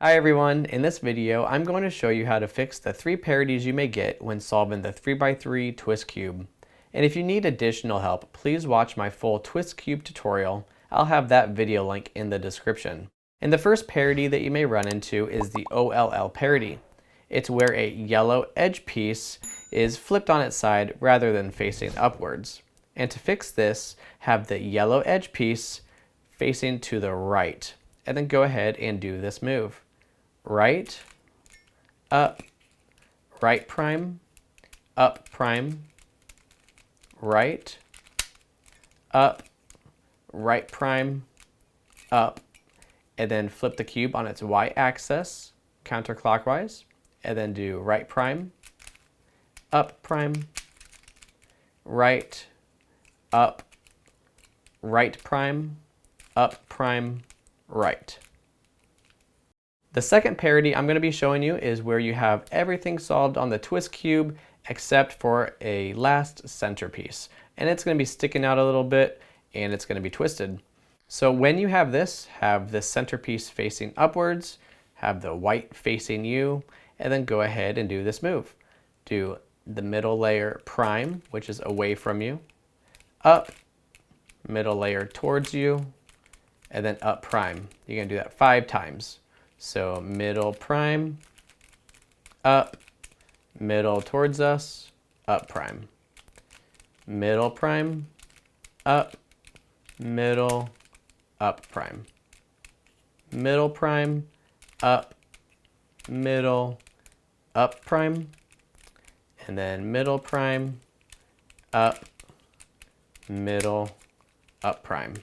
Hi everyone, in this video I'm going to show you how to fix the 3 parities you may get when solving the 3x3 twist cube. And if you need additional help, please watch my full twist cube tutorial. I'll have that video link in the description. And the first parity that you may run into is the OLL parity. It's where a yellow edge piece is flipped on its side rather than facing upwards. And to fix this, have the yellow edge piece facing to the right. And then go ahead and do this move. Right, up, right prime, up prime, right, up, right prime, up, and then flip the cube on its y-axis counterclockwise, and then do right prime, up prime, right, up, right prime, up prime, right. The second parity I'm going to be showing you is where you have everything solved on the twist cube except for a last centerpiece. And it's going to be sticking out a little bit and it's going to be twisted. So when you have this centerpiece facing upwards, have the white facing you, and then go ahead and do this move. Do the middle layer prime, which is away from you, up, middle layer towards you, and then up prime. You're going to do that 5 times. So middle prime, up, middle towards us, up prime. Middle prime, up, middle, up prime. Middle prime, up, middle, up prime. And then middle prime, up, middle, up prime.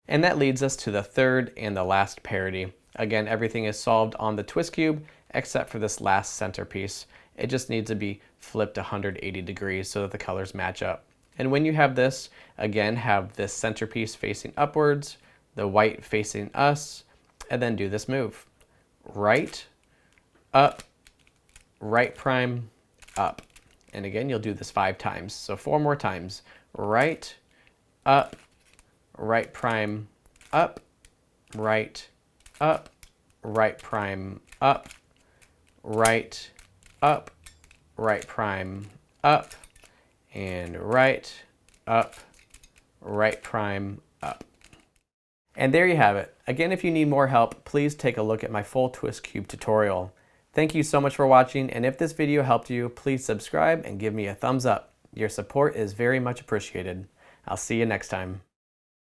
And that leads us to the third and the last parity. Again, everything is solved on the twist cube except for this last centerpiece. It just needs to be flipped 180 degrees so that the colors match up. And when you have this, again, have this centerpiece facing upwards, the white facing us, and then do this move. Right, up, right prime, up. And again, you'll do this 5 times. So 4 more times. Right, up, right prime, up, right prime, up, right prime, up, and right prime, up. And there you have it. Again, if you need more help, please take a look at my full twist cube tutorial. Thank you so much for watching, and if this video helped you, please subscribe and give me a thumbs up. Your support is very much appreciated. I'll see you next time.